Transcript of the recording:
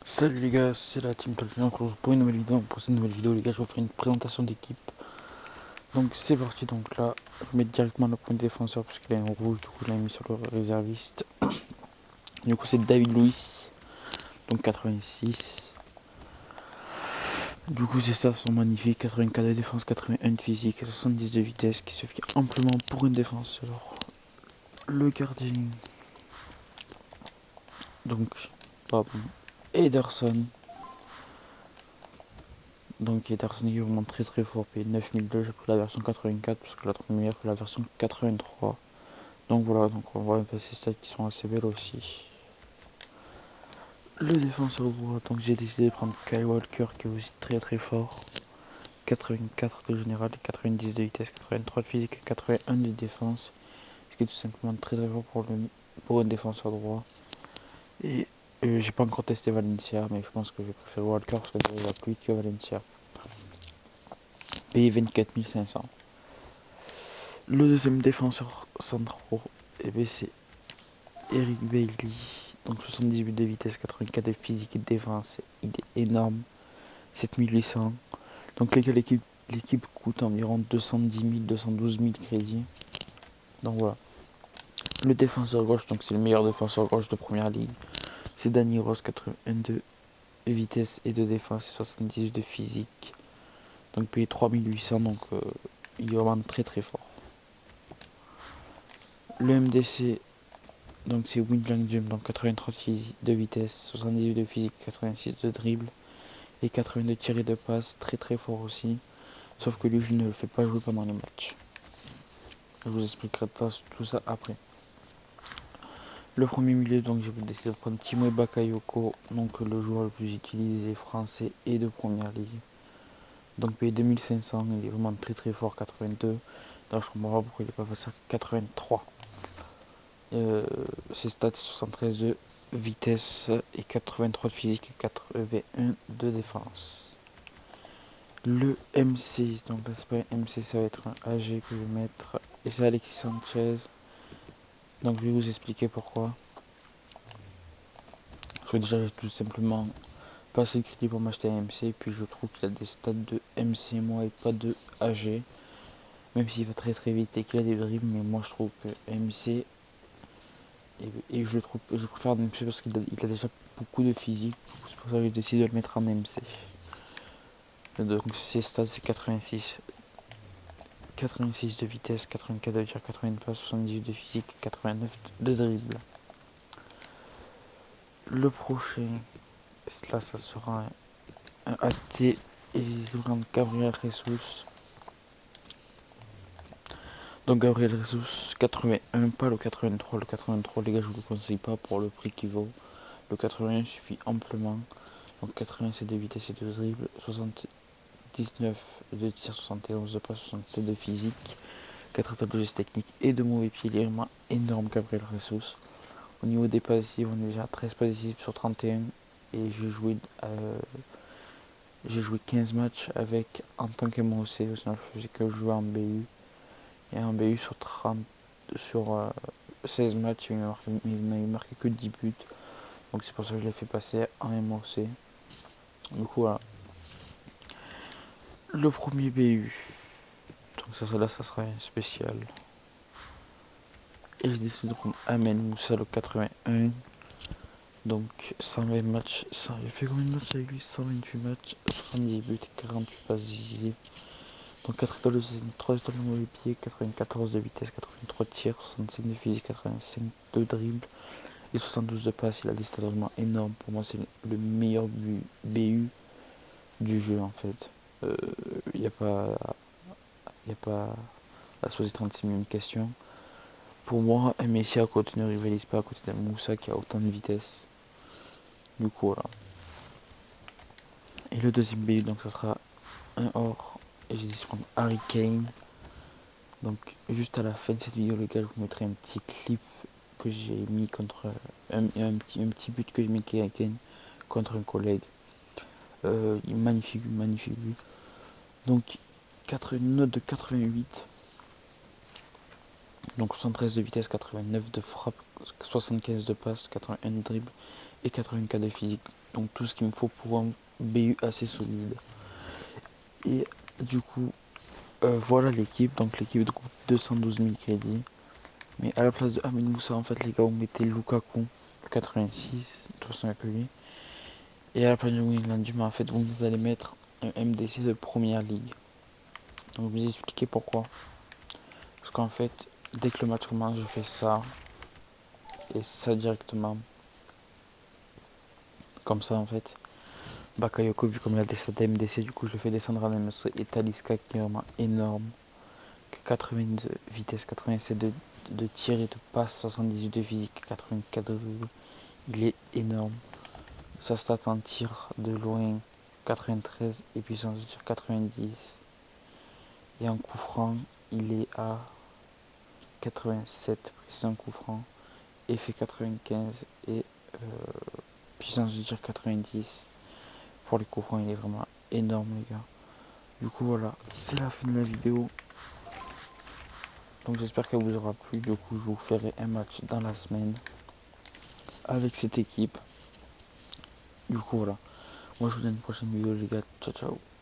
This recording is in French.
Salut les gars, c'est la team Tolkien pour une nouvelle vidéo. Pour cette nouvelle vidéo les gars, je vais vous faire une présentation d'équipe. Donc c'est parti, donc là je vais mettre directement le point de défenseur parce qu'il est en rouge, du coup je l'ai mis sur le réserviste. Du coup c'est David Luiz, donc 86. Du coup ces stats sont magnifiques, 84 de défense, 81 de physique, 70 de vitesse qui suffit amplement pour une défenseur. Le gardien, donc pardon, Ederson. Donc Ederson est vraiment très fort, payé 9002, j'ai pris la version 84 parce que la trouve meilleure que la version 83. Donc voilà, donc on voit un peu ces stats qui sont assez belles aussi. Le défenseur droit, donc j'ai décidé de prendre Kyle Walker qui est aussi très fort. 84 de général, 90 de vitesse, 83 de physique et 81 de défense. Ce qui est tout simplement très fort pour un défenseur droit. Et j'ai pas encore testé Valencia, mais je pense que je vais préférer Walker parce qu'il va plus vite que Valencia. Payé 24 500. Le deuxième défenseur central, c'est Eric Bailly. Donc 78 de vitesse, 84 de physique et de défense. Il est énorme. 7800. Donc les gars, l'équipe coûte environ 210 000, 212 000 crédits. Donc voilà. Le défenseur gauche, donc c'est le meilleur défenseur gauche de première ligue. C'est Danny Rose, 82 de vitesse et de défense, 78 de physique. Donc payé 3800, donc il est vraiment très fort. Le MDC, donc c'est Windlang Jump, donc 83 de vitesse, 78 de physique, 86 de dribble et 80 de tir et de passe, très fort aussi. Sauf que lui, je ne le fais pas jouer pendant les matchs. Je vous expliquerai tout ça après. Le premier milieu, donc j'ai décidé de prendre Timo Bakayoko, donc le joueur le plus utilisé français et de première ligue. Donc payé 2500, il est vraiment très fort, 82. Donc je comprends pas pourquoi il n'est pas passé à 83. Ses stats 73 de vitesse et 83 de physique et 81 de défense. Le MC, donc là c'est pas un MC, ça va être un AG que je vais mettre. Et c'est Alexis Sanchez. Donc je vais vous expliquer pourquoi. Parce que déjà j'ai tout simplement pas assez de crédit pour m'acheter un MC. Et puis je trouve qu'il a des stats de MC moi et pas de AG. Même s'il va très vite et qu'il a des dribbles. Mais moi je trouve que MC. Et je préfère un MC parce qu'il a déjà beaucoup de physique. C'est pour ça que j'ai décidé de le mettre en MC. Donc ses stats c'est 86. 86 de vitesse, 84 de tir, 80 de passe, 78 de physique, 89 de dribble. Le prochain, là ça sera un AT et je prends Gabriel Jesus. Donc Gabriel Jesus, 81, pas le 83. Le 83 les gars je vous le conseille pas pour le prix qu'il vaut. Le 81 suffit amplement. Donc 87 de vitesse et de dribble, 79 de tir, 71 de passe, 67 de physique, 4 de gestes techniques et de mauvais pieds. Il est vraiment énorme Gabriel Jesus. Au niveau des passes décisives, on est déjà à 13 passes décisives sur 31 et j'ai joué 15 matchs avec en tant qu'MOC, sinon je faisais que jouer en BU. Et en BU sur 16 matchs, il m'a marqué que 10 buts. Donc c'est pour ça que je l'ai fait passer en MOC. Du coup voilà. Le premier BU. Donc ça sera un spécial. Et j'ai décidé de prendre Amen Moussa le 81. Donc 120 matchs. J'ai fait combien de matchs avec lui? 128 matchs, 70 buts et 48 passes décisives. Donc 4 étoiles de saison, 3 étoiles de mauvais pied, 94 de vitesse, 83 de tir, 65 de physique, 85 de dribble et 72 de passe. Il a des stats vraiment énormes. Pour moi, c'est le meilleur BU du jeu en fait. Il n'y a pas à se poser 36 000 questions. Pour moi, un Messi à côté ne rivalise pas à côté d'un Moussa qui a autant de vitesse. Du coup, voilà. Et le deuxième BU, donc ça sera un or. Et j'ai décidé de prendre Harry Kane. Donc juste à la fin de cette vidéo les gars, je vous mettrai un petit clip que j'ai mis contre un petit but que j'ai mis avec Kane contre un collègue. Magnifique but. Donc une note de 88. Donc 73 de vitesse, 89 de frappe, 75 de passe, 81 de dribble et 84 de physique. Donc tout ce qu'il me faut pour un BU assez solide. Et du coup, voilà l'équipe. Donc l'équipe de groupe 212 000 crédits. Mais à la place de Amin Moussa, en fait, les gars, on mettait Lukaku, 86, de toute façon, il n'y a que lui. Et à la place de Willian Dumas, en fait, vous allez mettre un MDC de première ligue. Donc, je vais vous expliquer pourquoi. Parce qu'en fait, dès que le match commence, je fais ça. Et ça directement. Comme ça, en fait. Bakayoko, vu comme il a descendu MDC, du coup, je le fais descendre à la même chose. Et Talisca, qui est vraiment énorme. 82 vitesse, 87 de tir et de passe, 78 de physique, 84 de... Il est énorme. Sa stat en tir de loin 93 et puissance de tir 90. Et en coup franc, il est à 87 précision coup franc, effet 95 et puissance de tir 90. Pour les coups francs, il est vraiment énorme, les gars. Du coup, voilà, c'est la fin de la vidéo. Donc j'espère qu'elle vous aura plu. Du coup, je vous ferai un match dans la semaine avec cette équipe. Du coup, voilà. Moi, je vous donne une prochaine vidéo, les gars. Ciao, ciao.